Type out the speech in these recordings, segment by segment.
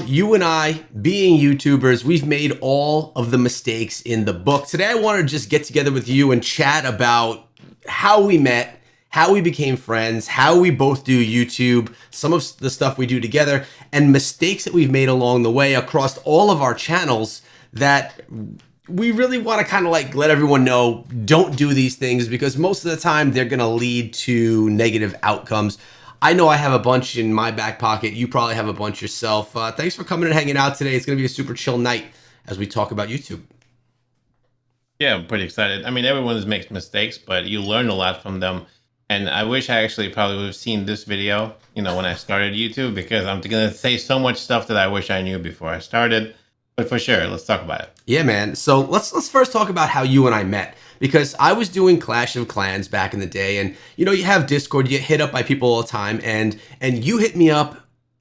You and I, being YouTubers, we've made all of the mistakes in the book. Today, I want to just get together with you and chat about how we met, how we became friends, how we both do YouTube, some of the stuff we do together, and mistakes that we've made along the way across all of our channels that we really want to kind of like let everyone know don't do these things, because most of the time they're going to lead to negative outcomes. I know I have a bunch in my back pocket. You probably have a bunch yourself. Thanks for coming and hanging out today. It's going to be a super chill night as we talk about YouTube. Yeah, I'm pretty excited. I mean, everyone makes mistakes, but you learn a lot from them. And I wish I actually probably would have seen this video, when I started YouTube, because I'm going to say so much stuff that I wish I knew before I started. But for sure, let's talk about it. Yeah, man. So let's first talk about how you and I met, because I was doing Clash of Clans back in the day, and you have Discord, you get hit up by people all the time, and you hit me up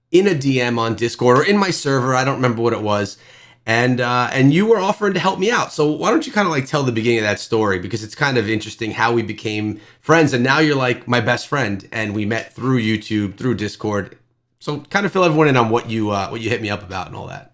in a DM on Discord or in my server, I don't remember what it was, and you were offering to help me out. So why don't you kind of like tell the beginning of that story, because it's kind of interesting how we became friends, and now you're like my best friend, and we met through YouTube, through Discord. So kind of fill everyone in on what you hit me up about and all that.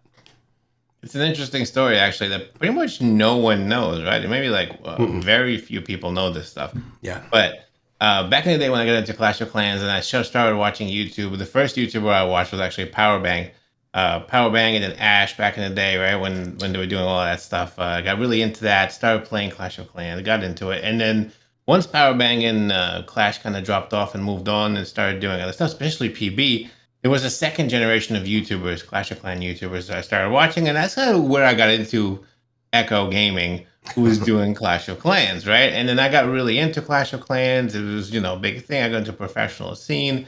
It's an interesting story, actually, that pretty much no one knows, right? Maybe like very few people know this stuff. Yeah. But back in the day when I got into Clash of Clans and I just started watching YouTube, the first YouTuber I watched was actually Powerbang. Powerbang and then Ash back in the day, right? When they were doing all that stuff. I got really into that, started playing Clash of Clans, got into it. And then once Powerbang and Clash kind of dropped off and moved on and started doing other stuff, especially PB, there was a second generation of YouTubers, Clash of Clans YouTubers that I started watching, and that's kind of where I got into Echo Gaming, who was doing Clash of Clans, right? And then I got really into Clash of Clans. It was, a big thing. I got into professional scene.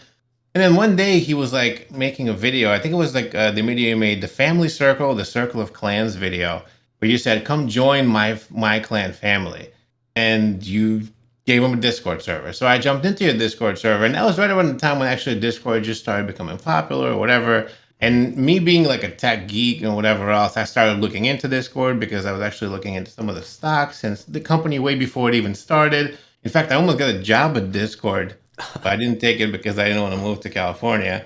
And then one day he was like making a video. I think it was like the video he made, the Family Circle, the Circle of Clans video, where you said, come join my clan family. And you gave him a Discord server. So I jumped into your Discord server, and that was right around the time when actually Discord just started becoming popular or whatever. And me being like a tech geek and whatever else, I started looking into Discord because I was actually looking into some of the stocks since the company way before it even started. In fact, I almost got a job at Discord, but I didn't take it because I didn't want to move to California.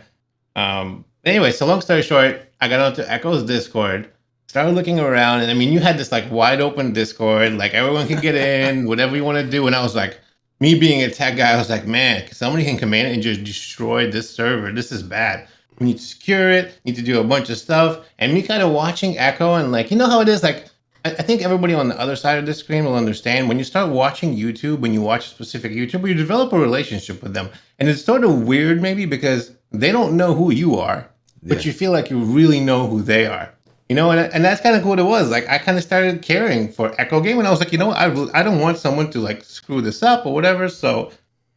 Anyway, so long story short, I got onto Echo's Discord, started looking around, and I mean, you had this like wide open Discord, like everyone could get in, whatever you want to do. And I was like, me being a tech guy, I was like, man, somebody can come in and just destroy this server. This is bad. We need to secure it, need to do a bunch of stuff. And me kind of watching Echo and like, you know how it is? Like, I think everybody on the other side of the screen will understand when you start watching YouTube, when you watch a specific YouTuber, you develop a relationship with them. And it's sort of weird maybe because they don't know who you are, but you feel like you really know who they are. And that's kind of what it was. Like, I kind of started caring for Echo Game, and I was like, what? I don't want someone to like screw this up or whatever. So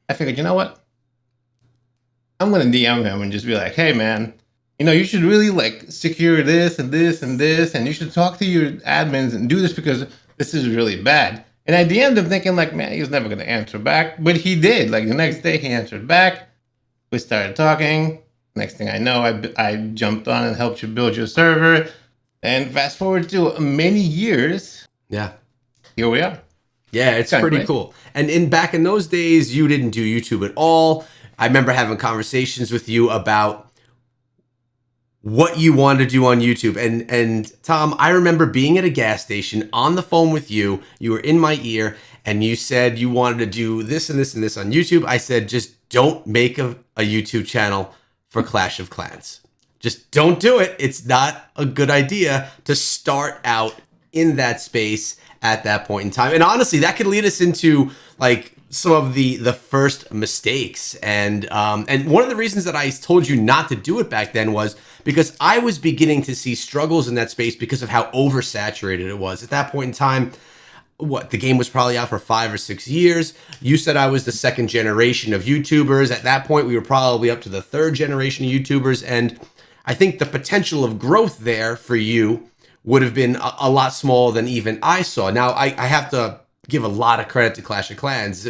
I figured, you know what? I'm going to DM him and just be like, hey, man, you should really like secure this and this and this, and you should talk to your admins and do this because this is really bad. And I DM'd him thinking like, man, he's never going to answer back. But he did. Like the next day he answered back. We started talking. Next thing I know, I jumped on and helped you build your server. And fast forward to many years. Yeah. Here we are. Yeah, it's pretty cool. And back in those days, you didn't do YouTube at all. I remember having conversations with you about what you wanted to do on YouTube. And Tom, I remember being at a gas station on the phone with you. You were in my ear, and you said you wanted to do this and this and this on YouTube. I said, just don't make a YouTube channel for Clash of Clans. Just don't do it. It's not a good idea to start out in that space at that point in time. And honestly, that could lead us into like some of the first mistakes. And one of the reasons that I told you not to do it back then was because I was beginning to see struggles in that space because of how oversaturated it was. At that point in time, the game was probably out for 5 or 6 years. You said I was the second generation of YouTubers. At that point, we were probably up to the third generation of YouTubers. And I think the potential of growth there for you would have been a lot smaller than even I saw. Now, I have to give a lot of credit to Clash of Clans.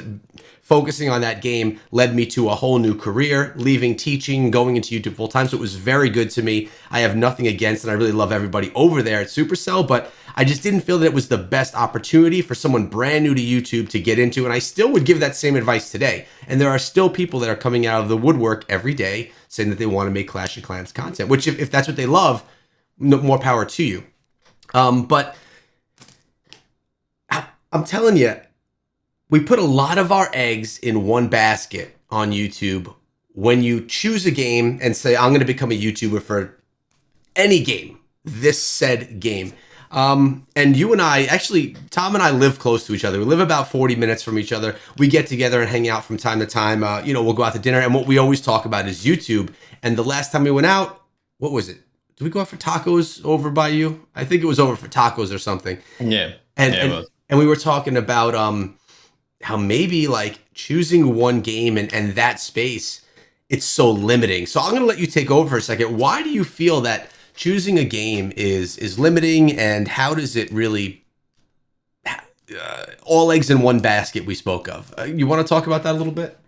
Focusing on that game led me to a whole new career, leaving teaching, going into YouTube full time. So it was very good to me. I have nothing against, and I really love everybody over there at Supercell, but I just didn't feel that it was the best opportunity for someone brand new to YouTube to get into. And I still would give that same advice today. And there are still people that are coming out of the woodwork every day saying that they want to make Clash of Clans content, which if that's what they love, more power to you. But I'm telling you, we put a lot of our eggs in one basket on YouTube when you choose a game and say, I'm going to become a YouTuber for any game, this said game. And you and I, actually, Tom and I live close to each other. We live about 40 minutes from each other. We get together and hang out from time to time. We'll go out to dinner. And what we always talk about is YouTube. And the last time we went out, what was it? Did we go out for tacos over by you? I think it was over for tacos or something. Yeah. And we were talking about how maybe like choosing one game and that space, it's so limiting. So I'm going to let you take over for a second. Why do you feel that choosing a game is limiting, and how does it really all eggs in one basket we spoke of? You want to talk about that a little bit?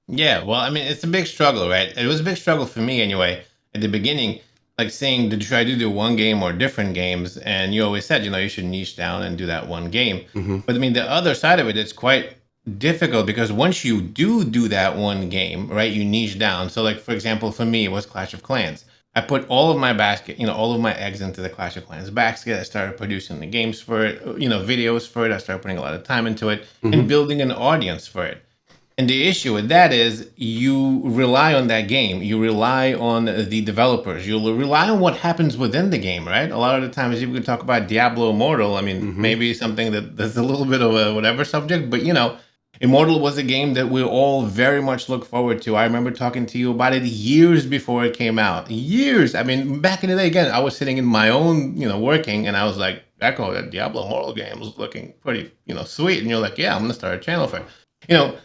Yeah, well, I mean, it's a big struggle, right? It was a big struggle for me anyway. At the beginning, like saying, did you try to do one game or different games? And you always said, you should niche down and do that one game. Mm-hmm. But I mean, the other side of it, it's quite difficult because once you do that one game, right, you niche down. So like, for example, for me, it was Clash of Clans. I put all of my basket, all of my eggs into the Clash of Clans basket. I started producing the games for it, videos for it. I started putting a lot of time into it and building an audience for it. And the issue with that is you rely on that game. You rely on the developers. You'll rely on what happens within the game, right? A lot of the times you can talk about Diablo Immortal. I mean, maybe something that's a little bit of a whatever subject, but Immortal was a game that we all very much look forward to. I remember talking to you about it years before it came out. Years. I mean, back in the day, again, I was sitting in my own, working, and I was like, Echo, that Diablo Immortal game was looking pretty, sweet. And you're like, yeah, I'm going to start a channel for it.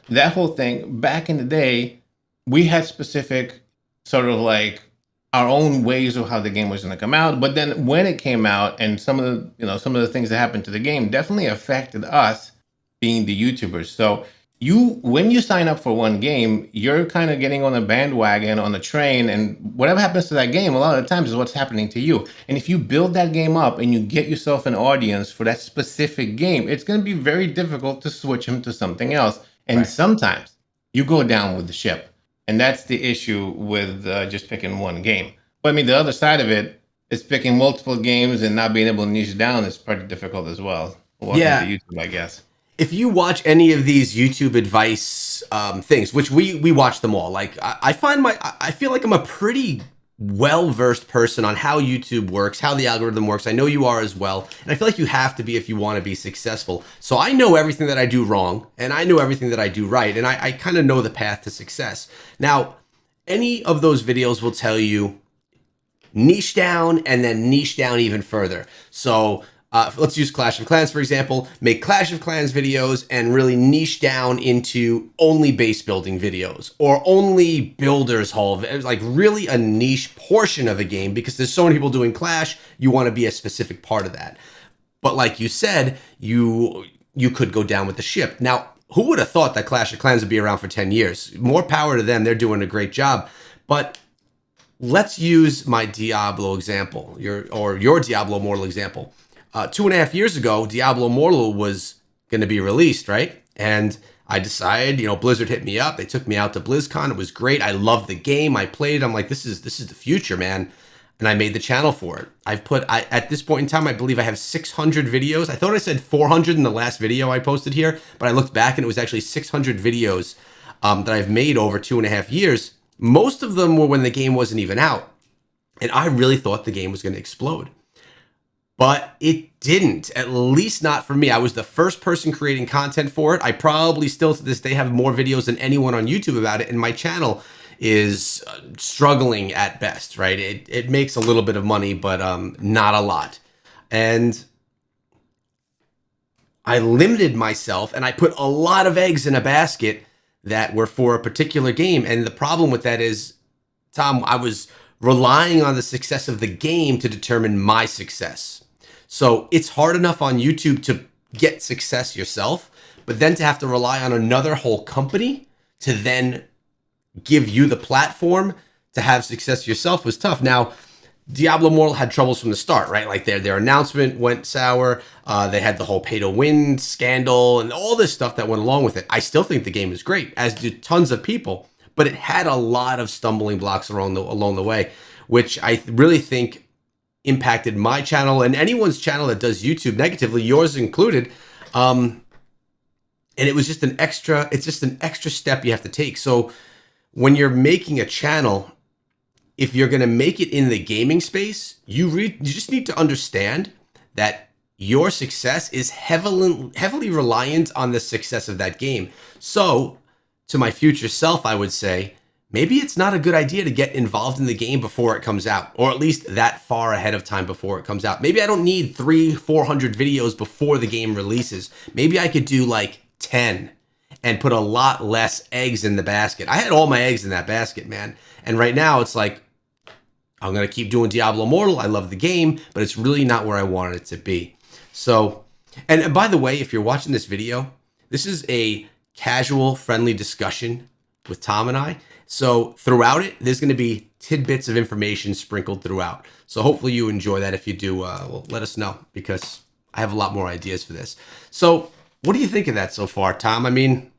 That whole thing, back in the day, we had specific sort of like our own ways of how the game was going to come out. But then when it came out and some of the things that happened to the game definitely affected us being the YouTubers. So when you sign up for one game, you're kind of getting on a bandwagon, on a train, and whatever happens to that game, a lot of the times is what's happening to you. And if you build that game up and you get yourself an audience for that specific game, it's going to be very difficult to switch them to something else. And sometimes you go down with the ship. And that's the issue with just picking one game. But I mean, the other side of it is picking multiple games and not being able to niche down is pretty difficult as well. Welcome to YouTube, I guess. If you watch any of these YouTube advice things, which we watch them all, like I feel like I'm a pretty well-versed person on how YouTube works, how the algorithm works. I know you are as well. And I feel like you have to be if you want to be successful. So I know everything that I do wrong and I know everything that I do right. And I kind of know the path to success. Now, any of those videos will tell you niche down and then niche down even further. So let's use Clash of Clans, for example. Make Clash of Clans videos and really niche down into only base building videos or only Builders Hall, like really a niche portion of a game, because there's so many people doing Clash, you want to be a specific part of that. But like you said, you could go down with the ship. Now, who would have thought that Clash of Clans would be around for 10 years? More power to them. They're doing a great job. But let's use my Diablo example, your Diablo Immortal example. 2.5 years ago, Diablo Immortal was going to be released, right? And I decided, Blizzard hit me up. They took me out to BlizzCon. It was great. I loved the game. I played. I'm like, this is the future, man. And I made the channel for it. At this point in time, I believe I have 600 videos. I thought I said 400 in the last video I posted here, but I looked back and it was actually 600 videos that I've made over 2.5 years. Most of them were when the game wasn't even out. And I really thought the game was going to explode. But it didn't, at least not for me. I was the first person creating content for it. I probably still to this day have more videos than anyone on YouTube about it. And my channel is struggling at best, right? It makes a little bit of money, but not a lot. And I limited myself and I put a lot of eggs in a basket that were for a particular game. And the problem with that is, Tom, I was relying on the success of the game to determine my success. So it's hard enough on YouTube to get success yourself, but then to have to rely on another whole company to then give you the platform to have success yourself was tough. Now, Diablo Immortal had troubles from the start, right? Like their announcement went sour. They had the whole pay to win scandal and all this stuff that went along with it. I still think the game is great, as do tons of people, but it had a lot of stumbling blocks along the way, which I really think impacted my channel and anyone's channel that does YouTube negatively, yours included. And it was just an extra. It's just an extra step you have to take. So when you're making a channel, if you're going to make it in the gaming space, you just need to understand that your success is heavily reliant on the success of that game. So, to my future self, I would say maybe it's not a good idea to get involved in the game before it comes out, or at least that far ahead of time before it comes out. Maybe I don't need 300-400 videos before the game releases. Maybe I could do like 10 and put a lot less eggs in the basket. I had all my eggs in that basket, man. And right now it's like, I'm going to keep doing Diablo Immortal. I love the game, but it's really not where I wanted it to be. So, and by the way, if you're watching this video, this is a casual, friendly discussion with Tom and I. So throughout it, there's going to be tidbits of information sprinkled throughout. So hopefully you enjoy that. If you do, well, let us know, because I have a lot more ideas for this. So what do you think of that so far, Tom? I mean,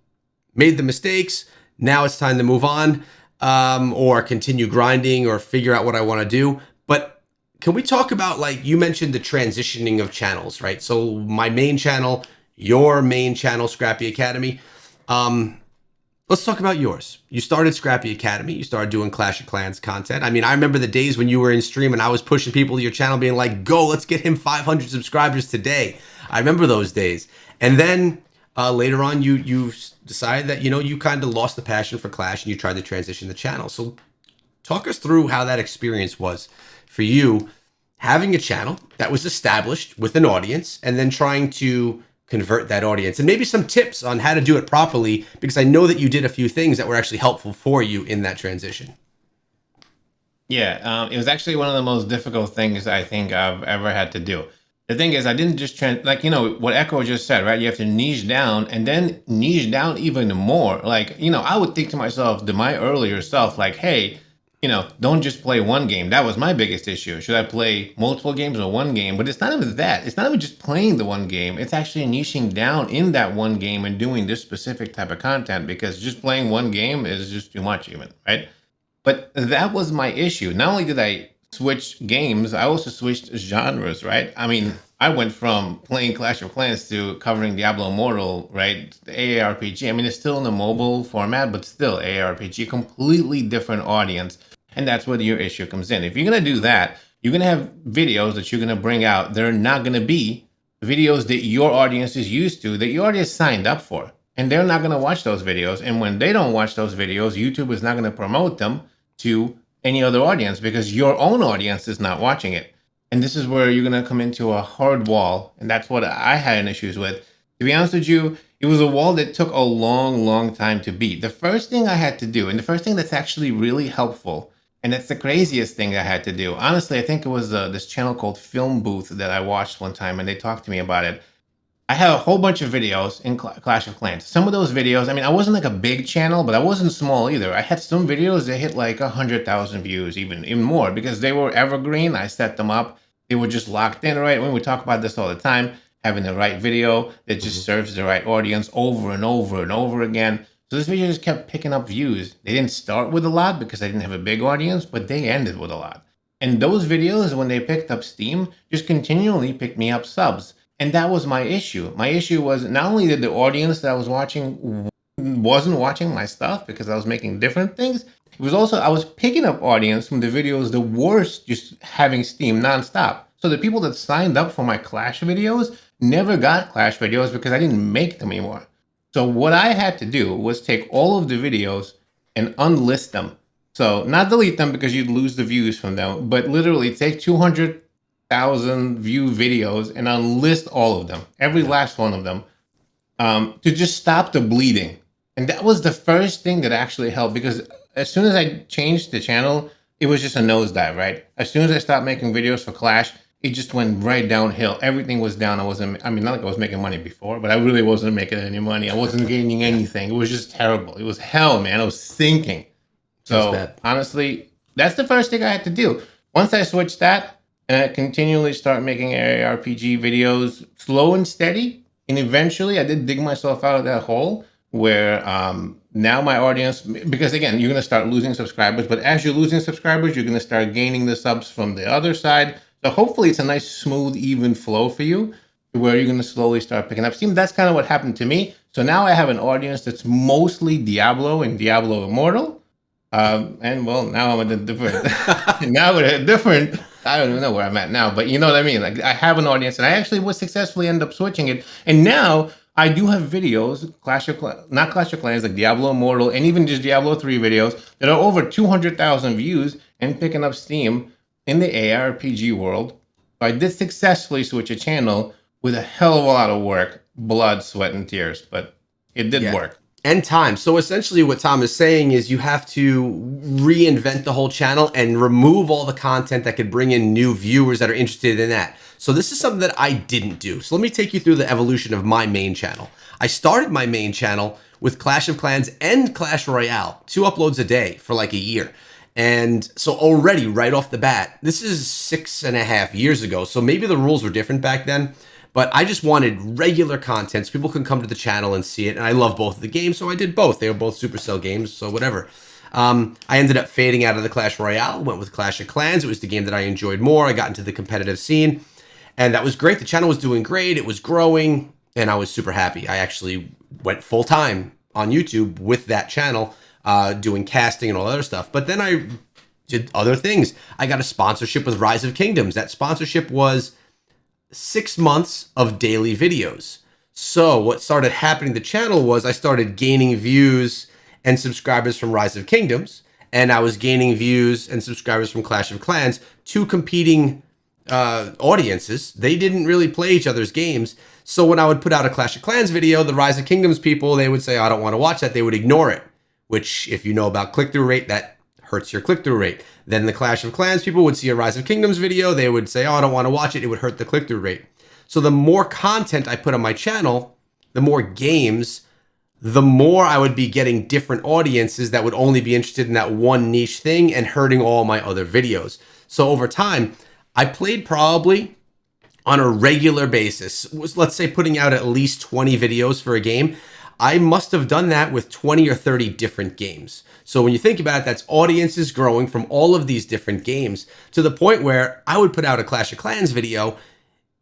made the mistakes. Now it's time to move on, or continue grinding or figure out what I want to do. But can we talk about, like, you mentioned the transitioning of channels, right? So my main channel, your main channel, Scrappy Academy. Let's talk about yours. You started Scrappy Academy. You started doing Clash of Clans content. I mean, I remember the days when you were in stream and I was pushing people to your channel being like, go, let's get him 500 subscribers today. I remember those days. And then later on, you decided that, you kind of lost the passion for Clash and you tried to transition the channel. So talk us through how that experience was for you, having a channel that was established with an audience and then trying to convert that audience, and maybe some tips on how to do it properly, because I know that you did a few things that were actually helpful for you in that transition. Yeah, it was actually one of the most difficult things I think I've ever had to do. The thing is, I didn't just like, what Echo just said, right? You have to niche down and then niche down even more. Like, I would think to myself, to my earlier self, like, hey, don't just play one game. That was my biggest issue. Should I play multiple games or one game? But it's not even that. It's not even just playing the one game. It's actually niching down in that one game and doing this specific type of content, because just playing one game is just too much even, right? But that was my issue. Not only did I switch games, I also switched genres, right? I mean, I went from playing Clash of Clans to covering Diablo Immortal, right? The AARPG. I mean, it's still in the mobile format, but still AARPG, completely different audience. And that's where your issue comes in. If you're going to do that, you're going to have videos that you're going to bring out. They're not going to be videos that your audience is used to, that you already signed up for. And they're not going to watch those videos. And when they don't watch those videos, YouTube is not going to promote them to any other audience, because your own audience is not watching it. And this is where you're going to come into a hard wall. And that's what I had issues with. To be honest with you, it was a wall that took a long, long time to beat. The first thing I had to do, and the first thing that's actually really helpful, and it's the craziest thing I had to do. Honestly, I think it was this channel called Film Booth that I watched one time, and they talked to me about it. I have a whole bunch of videos in Clash of Clans. Some of those videos, I mean, I wasn't like a big channel, but I wasn't small either. I had some videos that hit like 100,000 views, even more, because they were evergreen. I set them up. They were just locked in, right? When we talk about this all the time, having the right video that just serves the right audience over and over and over again. So this video just kept picking up views. They didn't start with a lot because I didn't have a big audience, but they ended with a lot. And those videos, when they picked up steam, just continually picked me up subs. And that was my issue. My issue was not only did the audience that I was watching wasn't watching my stuff because I was making different things, it was also I was picking up audience from the videos that were just having steam nonstop. So the people that signed up for my Clash videos never got Clash videos because I didn't make them anymore. So what I had to do was take all of the videos and unlist them. So not delete them because you'd lose the views from them, but literally take 200,000 view videos and unlist all of them, every last one of them, to just stop the bleeding. And that was the first thing that actually helped, because as soon as I changed the channel, it was just a nosedive, right? As soon as I stopped making videos for Clash, it just went right downhill. Everything was down. I mean, not like I was making money before, but I really wasn't making any money. I wasn't gaining anything. It was just terrible. It was hell, man. I was sinking. So honestly, that's the first thing I had to do. Once I switched that and I continually start making ARPG videos slow and steady, and eventually I did dig myself out of that hole where now my audience, because again, you're going to start losing subscribers, but as you're losing subscribers, you're going to start gaining the subs from the other side. So hopefully it's a nice, smooth, even flow for you where you're going to slowly start picking up steam. That's kind of what happened to me. So now I have an audience that's mostly Diablo and Diablo Immortal. And well, now I'm at a different, now at a different, I don't even know where I'm at now, but you know what I mean? Like I have an audience and I actually would successfully end up switching it. And now I do have videos, not Clash of Clans, like Diablo Immortal and even just Diablo 3 videos that are over 200,000 views and picking up steam in the ARPG world. I did successfully switch a channel with a hell of a lot of work, blood, sweat, and tears, but it did work. And time. So essentially what Tom is saying is you have to reinvent the whole channel and remove all the content that could bring in new viewers that are interested in that. So this is something that I didn't do. So let me take you through the evolution of my main channel. I started my main channel with Clash of Clans and Clash Royale, 2 uploads a day for like a year. And so already right off the bat, this is 6.5 years ago. So maybe the rules were different back then. But I just wanted regular content so people can come to the channel and see it. And I love both of the games, so I did both. They were both Supercell games, so whatever. I ended up fading out of the Clash Royale, went with Clash of Clans. It was the game that I enjoyed more. I got into the competitive scene, and that was great. The channel was doing great. It was growing, and I was super happy. I actually went full-time on YouTube with that channel, doing casting and all that other stuff. But then I did other things. I got a sponsorship with Rise of Kingdoms. That sponsorship was 6 months of daily videos. So what started happening to the channel was I started gaining views and subscribers from Rise of Kingdoms, and I was gaining views and subscribers from Clash of Clans, 2 competing audiences. They didn't really play each other's games. So when I would put out a Clash of Clans video, the Rise of Kingdoms people, they would say, oh, I don't want to watch that. They would ignore it, which if you know about click-through rate, that hurts your click-through rate. Then the Clash of Clans people would see a Rise of Kingdoms video. They would say, oh, I don't want to watch it. It would hurt the click-through rate. So the more content I put on my channel, the more games, the more I would be getting different audiences that would only be interested in that one niche thing and hurting all my other videos. So over time, I played probably on a regular basis, let's say putting out at least 20 videos for a game. I must have done that with 20 or 30 different games. So when you think about it, that's audiences growing from all of these different games to the point where I would put out a Clash of Clans video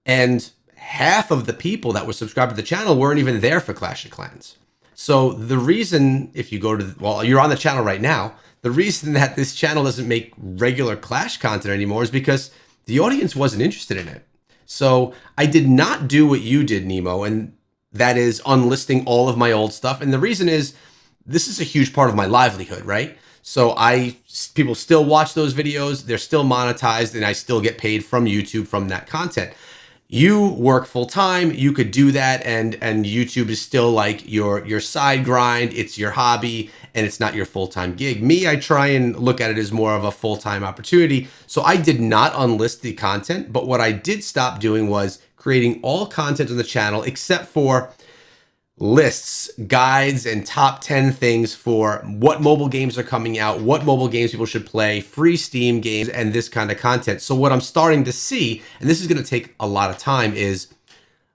and half of the people that were subscribed to the channel weren't even there for Clash of Clans. So the reason, if you go to, well, you're on the channel right now, the reason that this channel doesn't make regular Clash content anymore is because the audience wasn't interested in it. So I did not do what you did, Nemo, and that is unlisting all of my old stuff. And the reason is this is a huge part of my livelihood, right? So people still watch those videos, they're still monetized, and I still get paid from YouTube from that content. You work full time, you could do that, and YouTube is still like your side grind, it's your hobby, and it's not your full-time gig. Me, I try and look at it as more of a full-time opportunity. So I did not unlist the content, but what I did stop doing was creating all content on the channel except for lists, guides, and top 10 things for what mobile games are coming out, what mobile games people should play, free Steam games, and this kind of content. So what I'm starting to see, and this is going to take a lot of time, is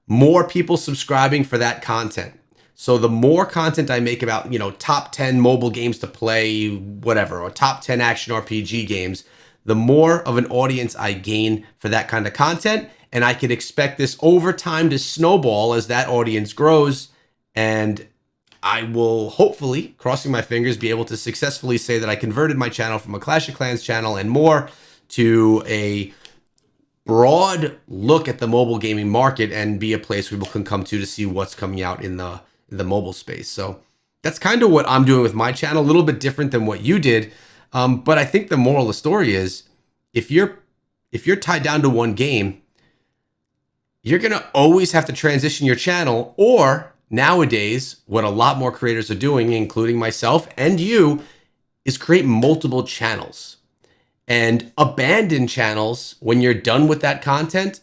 more people subscribing for that content. So the more content I make about, top 10 mobile games to play, whatever, or top 10 action RPG games, the more of an audience I gain for that kind of content. And I can expect this over time to snowball as that audience grows. And I will hopefully, crossing my fingers, be able to successfully say that I converted my channel from a Clash of Clans channel and more to a broad look at the mobile gaming market and be a place where people can come to see what's coming out in the mobile space. So that's kind of what I'm doing with my channel, a little bit different than what you did. But I think the moral of the story is if you're tied down to one game, you're going to always have to transition your channel, or nowadays, what a lot more creators are doing, including myself and you, is create multiple channels and abandon channels when you're done with that content,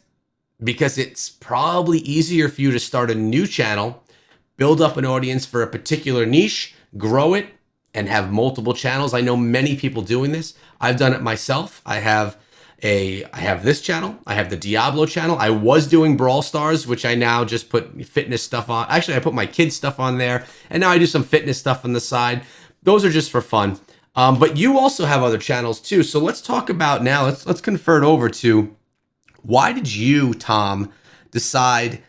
because it's probably easier for you to start a new channel, build up an audience for a particular niche, grow it, and have multiple channels. I know many people doing this. I've done it myself. I have I have this channel. I have the Diablo channel. I was doing Brawl Stars, which I now just put fitness stuff on. Actually, I put my kids stuff on there, and now I do some fitness stuff on the side. Those are just for fun. But you also have other channels too. So let's talk about now. Let's convert over to why did you, Tom, decide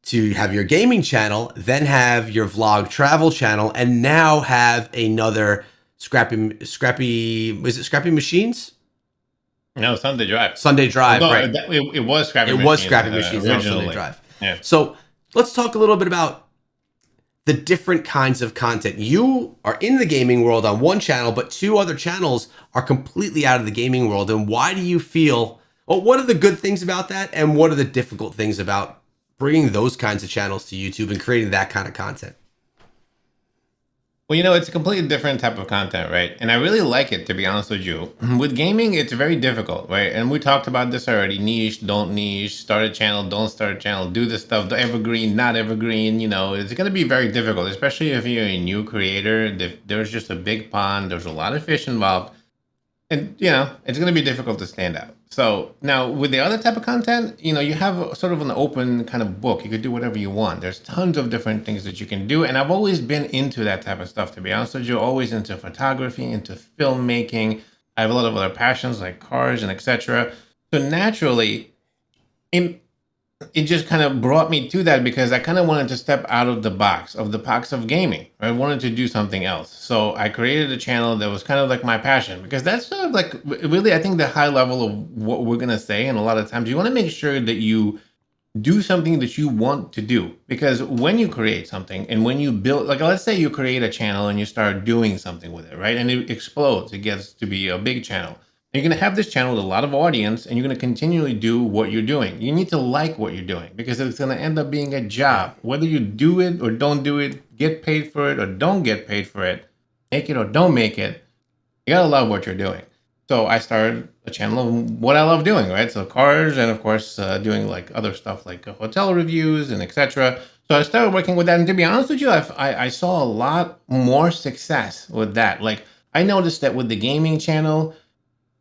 to have your gaming channel, then have your vlog travel channel, and now have another Scrappy? Was it Scrappy Machines? No, Sunday Drive. Sunday Drive, No, right? It was Scrappy It Machines. was Scrappy Machines, not originally. Sunday Drive. Yeah. So let's talk a little bit about the different kinds of content. You are in the gaming world on one channel, but two other channels are completely out of the gaming world. And why do you feel, well, what are the good things about that? And what are the difficult things about bringing those kinds of channels to YouTube and creating that kind of content? Well, you know, it's a completely different type of content, right? And I really like it, to be honest with you. With gaming, it's very difficult, right? And we talked about this already. Niche, don't niche, start a channel, don't start a channel, do this stuff, the evergreen, not evergreen. You know, it's going to be very difficult, especially if you're a new creator. There's just a big pond. There's a lot of fish involved. And, you know, it's going to be difficult to stand out. So now with the other type of content, you know, you have sort of an open kind of book. You could do whatever you want. There's tons of different things that you can do. And I've always been into that type of stuff, to be honest with you, always into photography, into filmmaking. I have a lot of other passions like cars and etc. So naturally, it just kind of brought me to that because I kind of wanted to step out of the box of gaming. I wanted to do something else. So I created a channel that was kind of like my passion because that's sort of like really, I think the high level of what we're going to say. And a lot of times you want to make sure that you do something that you want to do, because when you create something and when you build, like, let's say you create a channel and you start doing something with it, right? And it explodes, it gets to be a big channel. You're going to have this channel with a lot of audience and you're going to continually do what you're doing. You need to like what you're doing because it's going to end up being a job. Whether you do it or don't do it, get paid for it or don't get paid for it, make it or don't make it, you got to love what you're doing. So I started a channel of what I love doing, right? So cars and of course doing like other stuff like hotel reviews and etc. So I started working with that. And to be honest with you, I saw a lot more success with that. Like I noticed that with the gaming channel,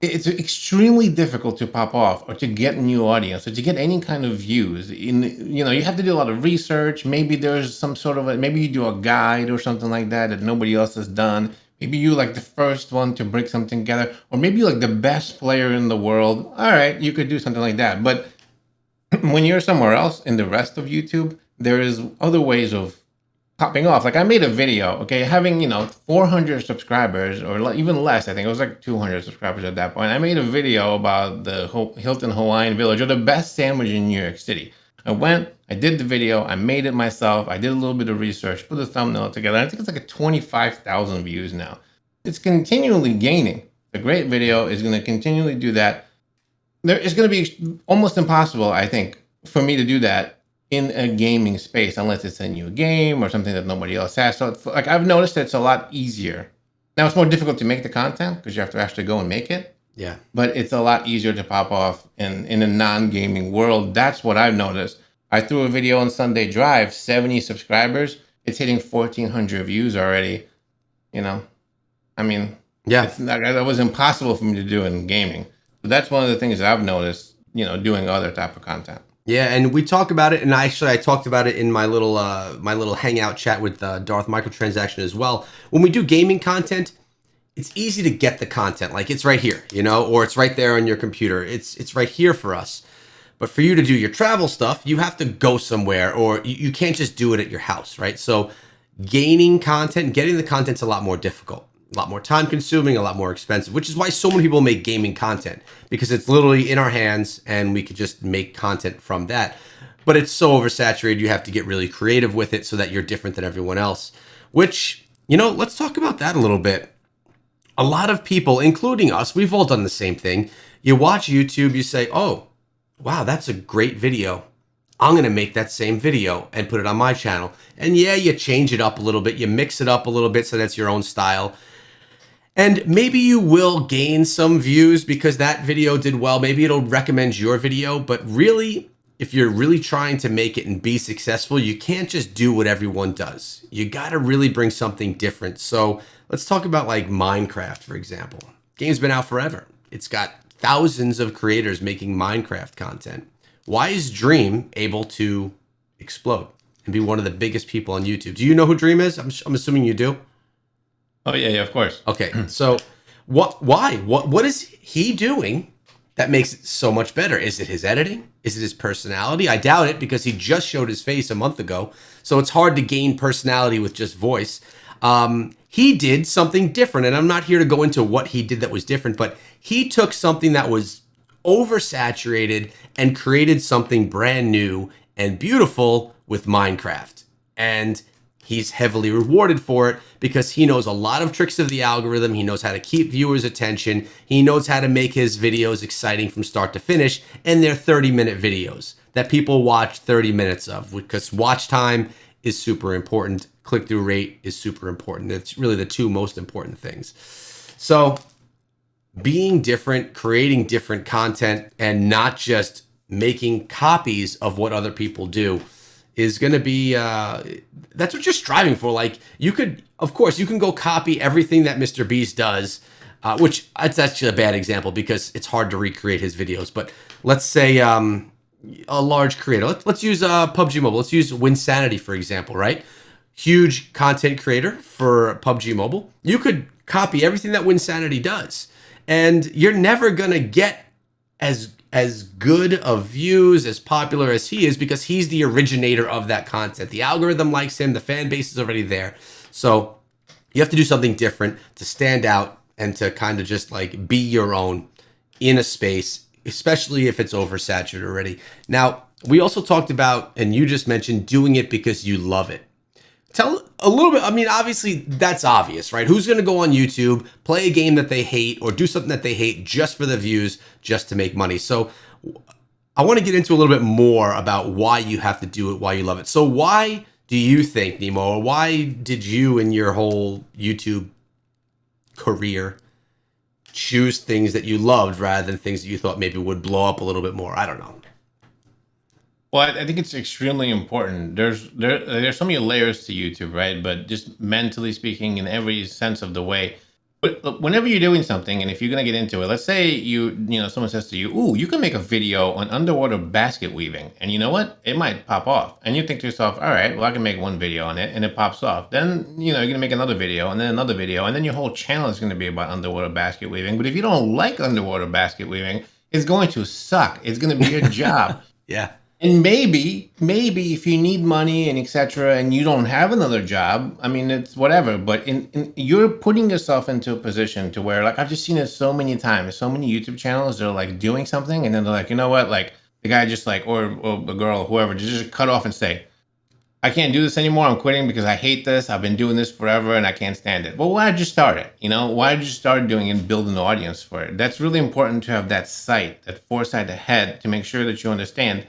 it's extremely difficult to pop off or to get a new audience or to get any kind of views. You know, you have to do a lot of research. Maybe there's some sort of maybe you do a guide or something like that that nobody else has done. Maybe you like the first one to break something together, or maybe you're like the best player in the world. All right, you could do something like that. But when you're somewhere else in the rest of YouTube, there is other ways of popping off. Like I made a video, okay, having, you know, 400 subscribers or even less. I think it was like 200 subscribers at that point. I made a video about the Hilton Hawaiian Village, or the best sandwich in New York City. I went, I did the video, I made it myself. I did a little bit of research, put the thumbnail together. I think it's like a 25,000 views now. It's continually gaining. A great video is going to continually do that. It's going to be almost impossible, I think, for me to do that in a gaming space, unless it's a new game or something that nobody else has. So it's, like I've noticed that it's a lot easier. Now it's more difficult to make the content because you have to actually go and make it. Yeah. But it's a lot easier to pop off in a non-gaming world. That's what I've noticed. I threw a video on Sunday Drive, 70 subscribers. It's hitting 1,400 views already. You know, I mean, Yeah. that was impossible for me to do in gaming. So that's one of the things that I've noticed, you know, doing other type of content. Yeah, and we talk about it, and I talked about it in my little hangout chat with Darth Microtransaction as well. When we do gaming content, it's easy to get the content, like it's right here, you know, or it's right there on your computer. It's right here for us. But for you to do your travel stuff, you have to go somewhere, or you can't just do it at your house, right? So gaining content, getting the content's a lot more difficult, a lot more time consuming, a lot more expensive, which is why so many people make gaming content, because it's literally in our hands and we could just make content from that. But it's so oversaturated, you have to get really creative with it so that you're different than everyone else, which, you know, let's talk about that a little bit. A lot of people, including us, we've all done the same thing. You watch YouTube, you say, oh, wow, that's a great video. I'm going to make that same video and put it on my channel. And yeah, you change it up a little bit, you mix it up a little bit so that's your own style. And maybe you will gain some views because that video did well. Maybe it'll recommend your video. But really, if you're really trying to make it and be successful, you can't just do what everyone does. You got to really bring something different. So let's talk about like Minecraft, for example. Game's been out forever. It's got thousands of creators making Minecraft content. Why is Dream able to explode and be one of the biggest people on YouTube? Do you know who Dream is? I'm assuming you do. Oh yeah, yeah, of course. Okay, so what? Why? What is he doing that makes it so much better? Is it his editing? Is it his personality? I doubt it because he just showed his face a month ago. So it's hard to gain personality with just voice. He did something different, and I'm not here to go into what he did that was different, but he took something that was oversaturated and created something brand new and beautiful with Minecraft. And he's heavily rewarded for it because he knows a lot of tricks of the algorithm. He knows how to keep viewers' attention. He knows how to make his videos exciting from start to finish. And they're 30-minute videos that people watch 30 minutes of because watch time is super important. Click-through rate is super important. It's really the two most important things. So being different, creating different content, and not just making copies of what other people do is going to be that's what you're striving for. Like you could, of course, you can go copy everything that Mr. Beast does, which that's actually a bad example because it's hard to recreate his videos. But let's say a large creator. Let's use PUBG Mobile. Let's use Winsanity for example, right? Huge content creator for PUBG Mobile. You could copy everything that Winsanity does, and you're never gonna get as good of views, as popular as he is, because he's the originator of that content. The algorithm likes him, the fan base is already there. So you have to do something different to stand out and to kind of just like be your own in a space, especially if it's oversaturated already. Now, we also talked about, and you just mentioned, doing it because you love it. Tell a little bit. I mean, obviously, that's obvious, right? Who's going to go on YouTube, play a game that they hate, or do something that they hate just for the views, just to make money? So I want to get into a little bit more about why you have to do it, why you love it. So why do you think, Nemo, or why did you in your whole YouTube career choose things that you loved rather than things that you thought maybe would blow up a little bit more? I don't know. Well, I think it's extremely important. There's so many layers to YouTube, right? But just mentally speaking, in every sense of the way, but whenever you're doing something, and if you're gonna get into it, let's say someone says to you, "Ooh, you can make a video on underwater basket weaving," and you know what? It might pop off, and you think to yourself, "All right, well, I can make one video on it," and it pops off. Then you're gonna make another video, and then another video, and then your whole channel is gonna be about underwater basket weaving. But if you don't like underwater basket weaving, it's going to suck. It's gonna be your job. Yeah. And maybe if you need money and etc., and you don't have another job, I mean, it's whatever. But you're putting yourself into a position to where, like, I've just seen it so many times. So many YouTube channels, they're like doing something, and then they're like, you know what, like the guy just like, or the girl, whoever, just cut off and say, I can't do this anymore. I'm quitting because I hate this. I've been doing this forever and I can't stand it. Well, why did you start it? Why did you start doing it and build an audience for it? That's really important to have that sight, that foresight ahead to make sure that you understand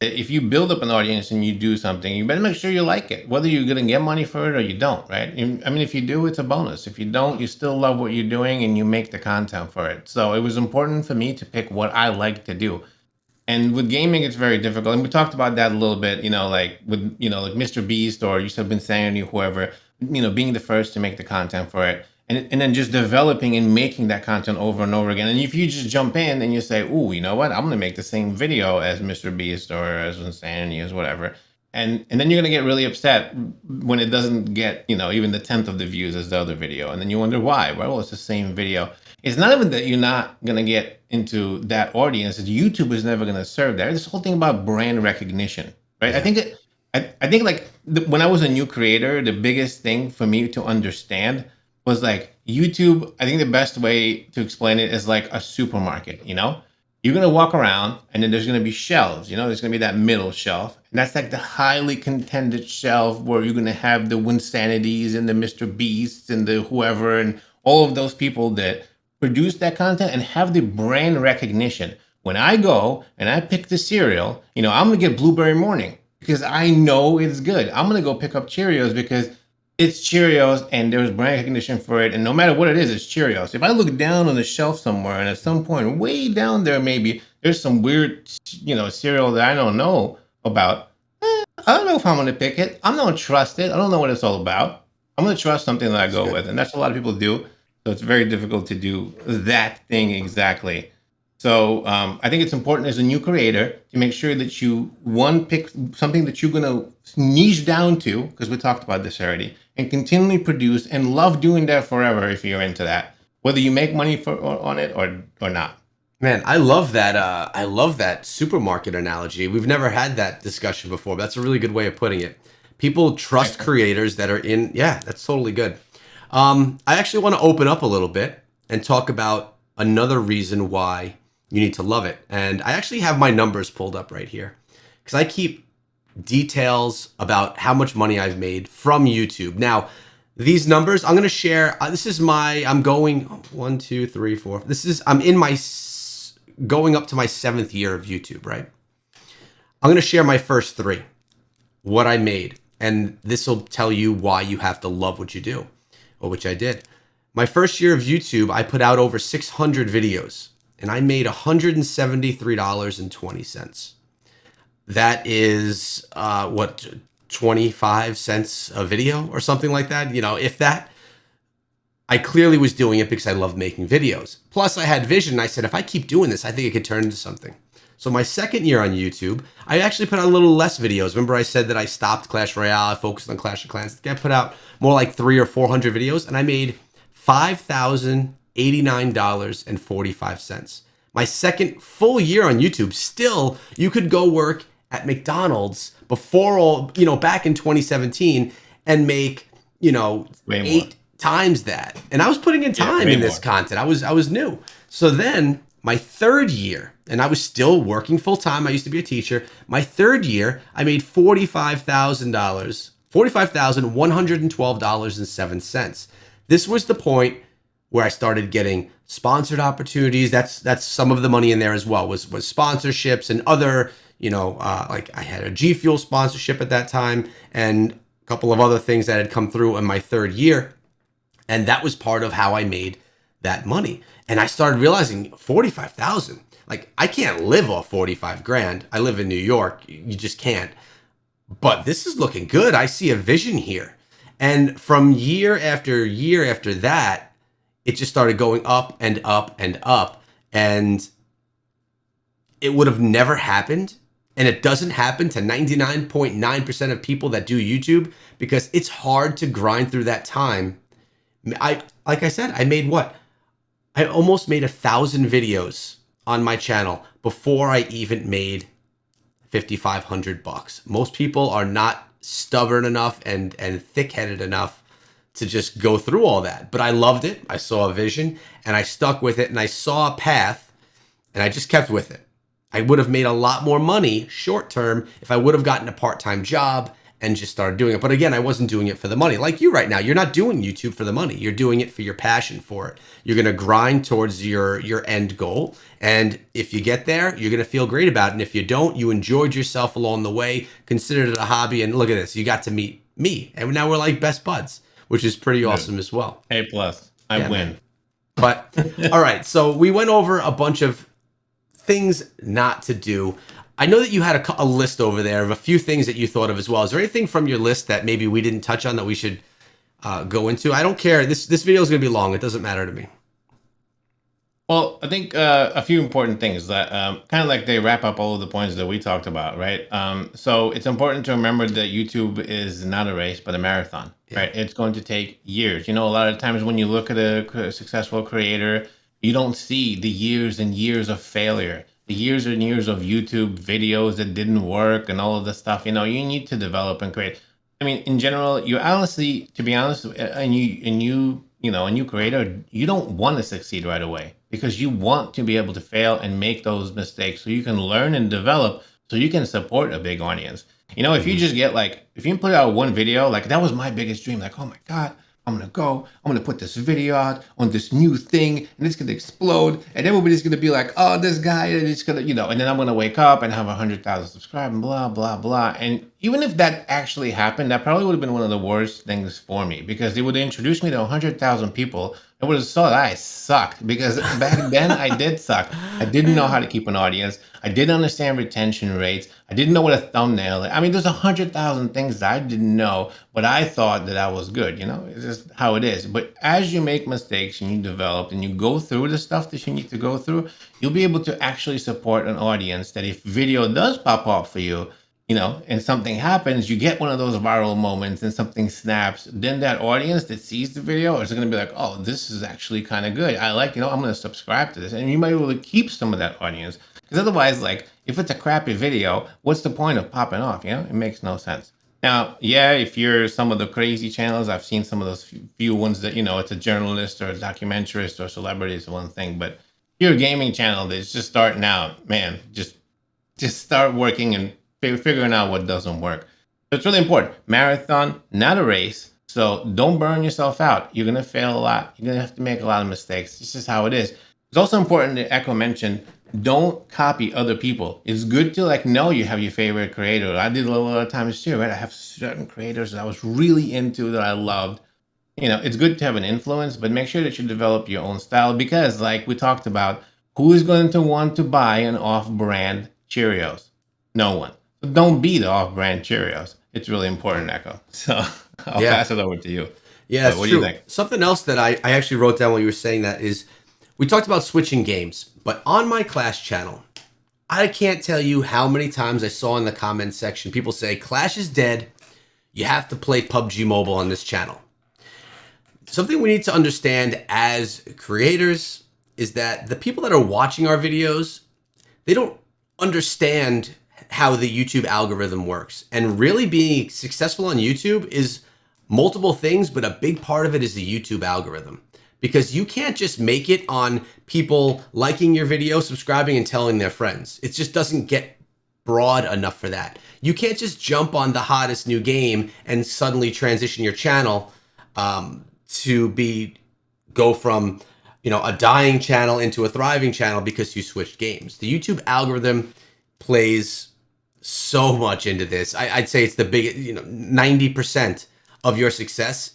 if you build up an audience and you do something, you better make sure you like it, whether you're going to get money for it or you don't, right? I mean, if you do, it's a bonus. If you don't, you still love what you're doing and you make the content for it. So it was important for me to pick what I like to do. And with gaming, it's very difficult. And we talked about that a little bit, like with, like Mr. Beast or you said Insanity, whoever, being the first to make the content for it. And then just developing and making that content over and over again. And if you just jump in and you say, "Ooh, you know what? I'm going to make the same video as Mr. Beast or as Insanity as whatever," and then you're going to get really upset when it doesn't get even the tenth of the views as the other video, and then you wonder why. Well, it's the same video. It's not even that you're not going to get into that audience. YouTube is never going to serve that. This whole thing about brand recognition, right? Yeah. I think like when I was a new creator, the biggest thing for me to understand was like YouTube. I think the best way to explain it is like a supermarket. You're gonna walk around and then there's gonna be shelves. There's gonna be that middle shelf, and that's like the highly contended shelf where you're gonna have the Winsanities and the Mr. Beasts and the whoever and all of those people that produce that content and have the brand recognition. When I go and I pick the cereal, I'm gonna get Blueberry Morning because I know it's good. I'm gonna go pick up Cheerios because it's Cheerios and there's brand recognition for it. And no matter what it is, it's Cheerios. If I look down on the shelf somewhere and at some point way down there, maybe there's some weird, cereal that I don't know about. I don't know if I'm going to pick it. I'm not going to trust it. I don't know what it's all about. I'm going to trust something that I go with. And that's what a lot of people do. So it's very difficult to do that thing exactly. So I think it's important as a new creator to make sure that you pick something that you're gonna niche down to, because we talked about this already, and continually produce and love doing that forever if you're into that, whether you make money on it or not. Man, I love that. I love that supermarket analogy. We've never had that discussion before. But that's a really good way of putting it. People trust Excellent. creators that are in. Yeah, that's totally good. I actually want to open up a little bit and talk about another reason why you need to love it. And I actually have my numbers pulled up right here because I keep details about how much money I've made from YouTube. Now, these numbers I'm going to share. This is I'm going 1, 2, 3, 4. I'm in my going up to my 7th year of YouTube, right? I'm going to share my first 3, what I made. And this will tell you why you have to love what you do, or which I did. My first year of YouTube, I put out over 600 videos and I made $173.20. That is what, 25 cents a video or something like that. If that. I clearly was doing it because I love making videos. Plus, I had vision. And I said, if I keep doing this, I think it could turn into something. So my second year on YouTube, I actually put out a little less videos. Remember I said that I stopped Clash Royale, I focused on Clash of Clans. I put out more like 300 or 400 videos, and I made $5,089.45. My second full year on YouTube, still, you could go work at McDonald's back in 2017 and make, Way more. 8 times that. And I was putting in time in this content. I was new. So then my third year, and I was still working full time. I used to be a teacher. My third year, I made $45,112.07. This was the point where I started getting sponsored opportunities. That's some of the money in there as well, was sponsorships and other, like I had a G Fuel sponsorship at that time and a couple of other things that had come through in my third year. And that was part of how I made that money. And I started realizing 45,000. Like, I can't live off 45 grand. I live in New York. You just can't. But this is looking good. I see a vision here. And from year after that, it just started going up and up and up. And it would have never happened. And it doesn't happen to 99.9% of people that do YouTube because it's hard to grind through that time. Like I said, I made what? I almost made 1,000 videos on my channel before I even made $5,500. Most people are not stubborn enough and thick-headed enough to just go through all that. But I loved it. I saw a vision and I stuck with it and I saw a path and I just kept with it. I would have made a lot more money short term if I would have gotten a part-time job and just started doing it. But again, I wasn't doing it for the money. Like you right now, you're not doing YouTube for the money. You're doing it for your passion for it. You're going to grind towards your end goal. And if you get there, you're going to feel great about it. And if you don't, you enjoyed yourself along the way, considered it a hobby. And look at this, you got to meet me. And now we're like best buds, which is pretty awesome as well. A+. I win. Man. But all right, so we went over a bunch of things not to do. I know that you had a list over there of a few things that you thought of as well. Is there anything from your list that maybe we didn't touch on that we should go into? I don't care. This video is going to be long. It doesn't matter to me. Well, I think a few important things that kind of like they wrap up all of the points that we talked about, right? So it's important to remember that YouTube is not a race, but a marathon, right? It's going to take years. A lot of times when you look at a successful creator, you don't see the years and years of failure, the years and years of YouTube videos that didn't work and all of this stuff. You need to develop and create. I mean, in general, you honestly, to be honest, a new creator, you don't want to succeed right away because you want to be able to fail and make those mistakes so you can learn and develop so you can support a big audience. If you just get if you put out one video, like that was my biggest dream, like, oh my God, I'm going to put this video out on this new thing and it's going to explode and everybody's going to be like, oh, this guy, and it's going to, and then I'm going to wake up and have 100,000 subscribers and blah, blah, blah. And, even if that actually happened, that probably would have been one of the worst things for me because they would introduce me to 100,000 people. I would have saw that I sucked because back then I did suck. I didn't know how to keep an audience. I didn't understand retention rates. I didn't know what a thumbnail is. I mean, there's 100,000 things that I didn't know, but I thought that I was good. You know, it's just how it is. But as you make mistakes and you develop and you go through the stuff that you need to go through, you'll be able to actually support an audience that if video does pop up for you, you know, and something happens, you get one of those viral moments and something snaps, then that audience that sees the video is going to be like, oh, this is actually kind of good. I like, you know, I'm going to subscribe to this. And you might be able to keep some of that audience. Because otherwise, like, if it's a crappy video, what's the point of popping off? You know, it makes no sense. Now, yeah, if you're some of the crazy channels, I've seen some of those few ones that, you know, it's a journalist or a documentarist or celebrity is one thing. But if you're a gaming channel that's just starting out, man, just start working and figuring out what doesn't work. So it's really important. Marathon, not a race. So don't burn yourself out. You're going to fail a lot. You're going to have to make a lot of mistakes. This is how it is. It's also important that Echo mentioned, don't copy other people. It's good to like know you have your favorite creator. I did a lot of times too, right? I have certain creators that I was really into that I loved. You know, it's good to have an influence, but make sure that you develop your own style because like we talked about, who is going to want to buy an off-brand Cheerios? No one. So don't be the off-brand Cheerios. It's really important, Echo. So I'll Yeah. pass it over to you. Yeah, But it's what do you true. think? Something else that I actually wrote down while you were saying that is we talked about switching games, but on my Clash channel, I can't tell you how many times I saw in the comments section people say Clash is dead. You have to play PUBG Mobile on this channel. Something we need to understand as creators is that the people that are watching our videos, they don't understand how the YouTube algorithm works. And really being successful on YouTube is multiple things, but a big part of it is the YouTube algorithm. Because you can't just make it on people liking your video, subscribing, and telling their friends. It just doesn't get broad enough for that. You can't just jump on the hottest new game and suddenly transition your channel to go from a dying channel into a thriving channel because you switched games. The YouTube algorithm plays so much into this. I'd say it's the big 90% of your success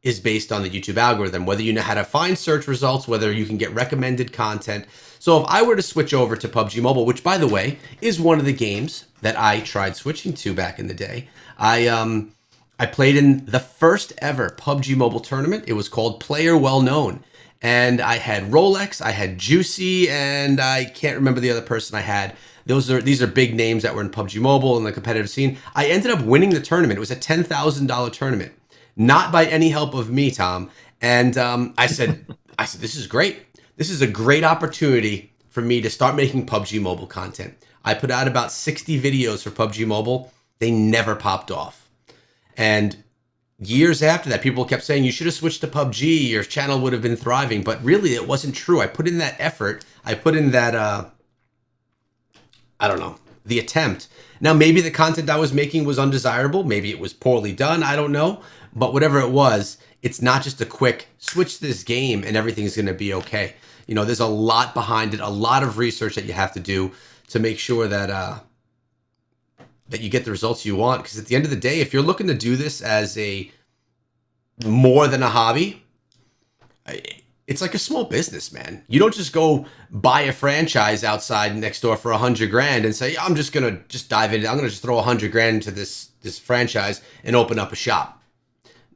is based on the YouTube algorithm, whether you know how to find search results, whether you can get recommended content. So if I were to switch over to PUBG Mobile, which by the way is one of the games that I tried switching to back in the day, I played in the first ever PUBG Mobile tournament. It was called Player Well Known. And I had Rolex, I had Juicy, and I can't remember the other person I had. These are big names that were in PUBG Mobile and the competitive scene. I ended up winning the tournament. It was a $10,000 tournament, not by any help of me, Tom. And I said, this is great. This is a great opportunity for me to start making PUBG Mobile content. I put out about 60 videos for PUBG Mobile. They never popped off. And years after that, people kept saying, you should have switched to PUBG. Your channel would have been thriving. But really, it wasn't true. I put in that effort. I put in that, the attempt. Now, maybe the content I was making was undesirable. Maybe it was poorly done. I don't know. But whatever it was, it's not just a quick switch this game and everything's going to be okay. There's a lot behind it, a lot of research that you have to do to make sure that that you get the results you want. Because at the end of the day, if you're looking to do this as a more than a hobby, it's like a small business, man. You don't just go buy a franchise outside next door for $100,000 and say, I'm just gonna dive in. I'm gonna just throw $100,000 into this franchise and open up a shop.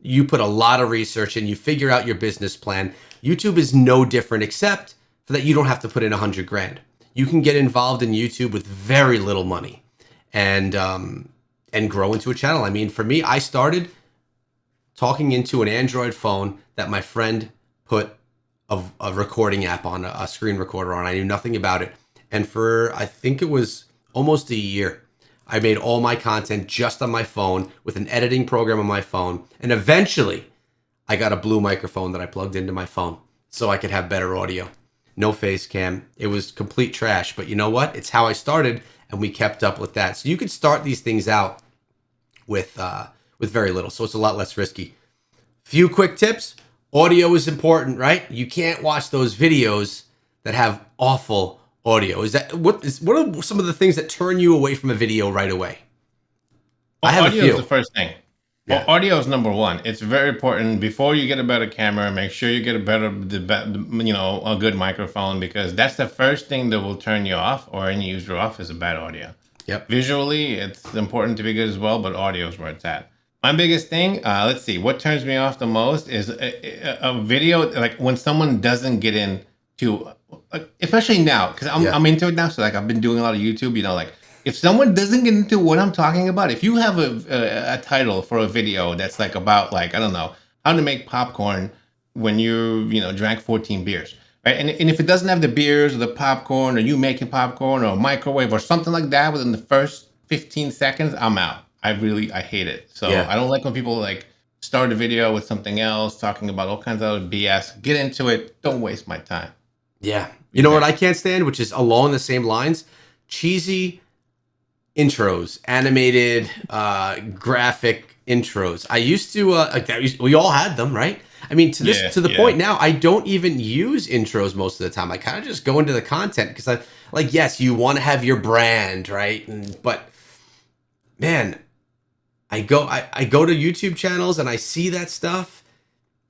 You put a lot of research and you figure out your business plan. YouTube is no different, except for that you don't have to put in $100,000. You can get involved in YouTube with very little money and grow into a channel. I mean, for me, I started talking into an Android phone that my friend put a recording app on, a screen recorder on. I knew nothing about it. And for, I think it was almost a year, I made all my content just on my phone with an editing program on my phone. And eventually I got a blue microphone that I plugged into my phone so I could have better audio. No face cam. It was complete trash, but you know what? It's how I started and we kept up with that. So you could start these things out with very little. So it's a lot less risky. Few quick tips. Audio is important, right? You can't watch those videos that have awful audio. What are some of the things that turn you away from a video right away? I have a Audio is the few. first thing. Yeah. Audio is number one. It's very important. Before you get a better camera, make sure you get a good microphone, because that's the first thing that will turn you off or any user off is a bad audio. Yep. Visually, it's important to be good as well, but audio is where it's at. My biggest thing, let's see, what turns me off the most is a video, like when someone doesn't get into, especially now, because Yeah. I'm into it now. So like I've been doing a lot of YouTube, like if someone doesn't get into what I'm talking about, if you have a title for a video that's like about like, I don't know, how to make popcorn when drank 14 beers, right? And if it doesn't have the beers or the popcorn or you making popcorn or a microwave or something like that within the first 15 seconds, I'm out. I hate it. So Yeah. I don't like when people like start a video with something else, talking about all kinds of other BS. Get into it. Don't waste my time. Yeah. You know what I Exactly. can't stand, which is along the same lines? Cheesy intros, animated, graphic intros. I used to, we all had them, right? I mean, Yeah, to the yeah. point now, I don't even use intros most of the time. I kind of just go into the content because yes, you want to have your brand, right? But man, I go to YouTube channels and I see that stuff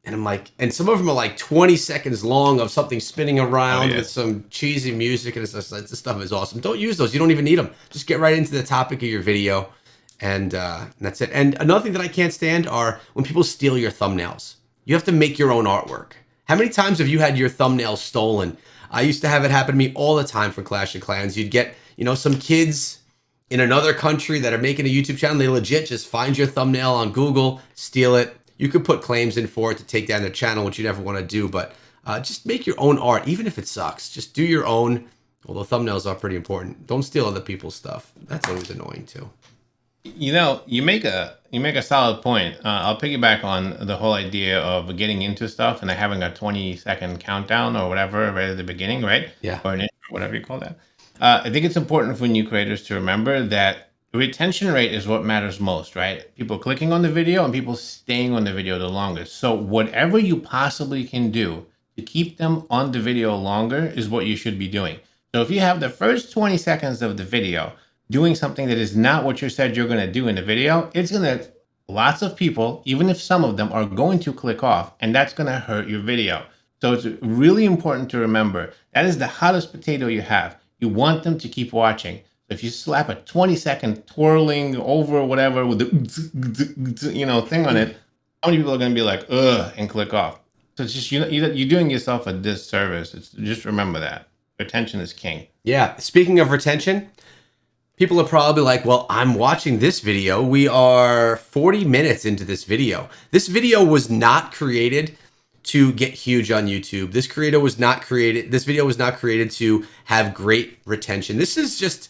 and I'm like, and some of them are like 20 seconds long of something spinning Oh around yeah. with some cheesy music. And it's just like, this stuff is awesome. Don't use those. You don't even need them. Just get right into the topic of your video. And that's it. And another thing that I can't stand are when people steal your thumbnails. You have to make your own artwork. How many times have you had your thumbnail stolen? I used to have it happen to me all the time for Clash of Clans. You'd get, some kids in another country that are making a YouTube channel. They legit just find your thumbnail on Google, steal it. You could put claims in for it to take down their channel, which you never want to do. But just make your own art, even if it sucks. Just do your own. Although thumbnails are pretty important. Don't steal other people's stuff. That's always annoying too. You make a solid point. I'll piggyback on the whole idea of getting into stuff and having a 20-second countdown or whatever right at the beginning, right? Yeah. Or an intro, whatever you call that. I think it's important for new creators to remember that retention rate is what matters most, right? People clicking on the video and people staying on the video the longest. So whatever you possibly can do to keep them on the video longer is what you should be doing. So if you have the first 20 seconds of the video doing something that is not what you said you're going to do in the video, it's going to, lots of people, even if some of them are going to click off, and that's going to hurt your video. So it's really important to remember that is the hottest potato you have. You want them to keep watching. So if you slap a 20-second twirling over whatever with the thing on it, how many people are going to be like, ugh, and click off? So it's just, you're doing yourself a disservice. Just remember that. Retention is king. Yeah. Speaking of retention, people are probably like, well, I'm watching this video. We are 40 minutes into this video. This video was not created to get huge on YouTube. This video was not created to have great retention. This is just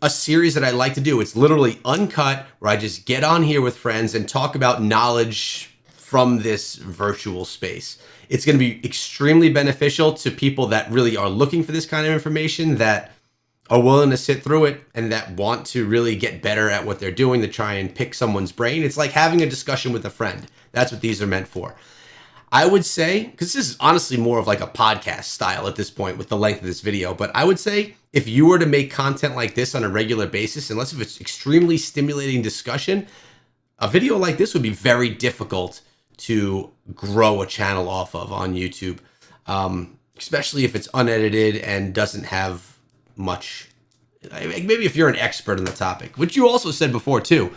a series that I like to do. It's literally uncut, where I just get on here with friends and talk about knowledge from this virtual space. It's going to be extremely beneficial to people that really are looking for this kind of information, that are willing to sit through it, and that want to really get better at what they're doing, to try and pick someone's brain. It's like having a discussion with a friend. That's what these are meant for. I would say, because this is honestly more of like a podcast style at this point with the length of this video, but I would say if you were to make content like this on a regular basis, unless if it's extremely stimulating discussion, a video like this would be very difficult to grow a channel off of on YouTube, especially if it's unedited and doesn't have much. Maybe if you're an expert on the topic, which you also said before too,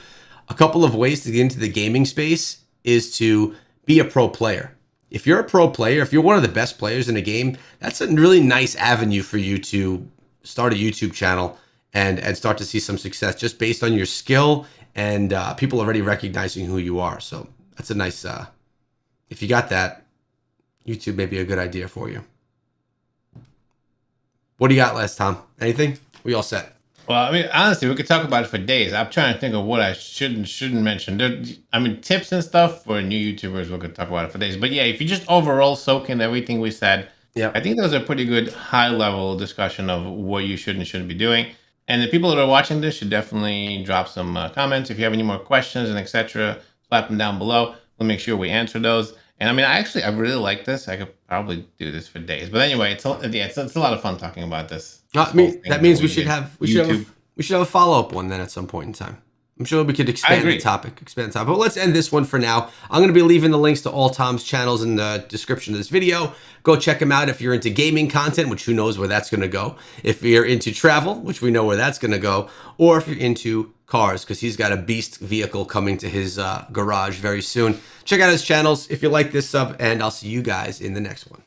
a couple of ways to get into the gaming space is to be a pro player. If you're a pro player, if you're one of the best players in a game, that's a really nice avenue for you to start a YouTube channel and start to see some success just based on your skill and people already recognizing who you are. So that's a nice, if you got that, YouTube may be a good idea for you. What do you got last, Tom? Anything? We all set? Well, I mean, honestly, we could talk about it for days. I'm trying to think of what I shouldn't mention. Tips and stuff for new YouTubers, we could talk about it for days. But yeah, if you just overall soak in everything we said, Yep. I think that was a pretty good high level discussion of what you should and shouldn't be doing. And the people that are watching this should definitely drop some comments. If you have any more questions and etc., slap them down below. We'll make sure we answer those. And I mean, I really like this. I could probably do this for days. But anyway, it's a lot of fun talking about this. I Whole mean, thing that means we did. should have YouTube. a follow-up one then at some point in time. I'm sure we could I expand the agree. topic, but let's end this one for now. I'm going to be leaving the links to all Tom's channels in the description of this video. Go check him out if you're into gaming content, which who knows where that's going to go. If you're into travel, which we know where that's going to go, or if you're into cars, because he's got a beast vehicle coming to his garage very soon. Check out his channels if you like this sub, and I'll see you guys in the next one.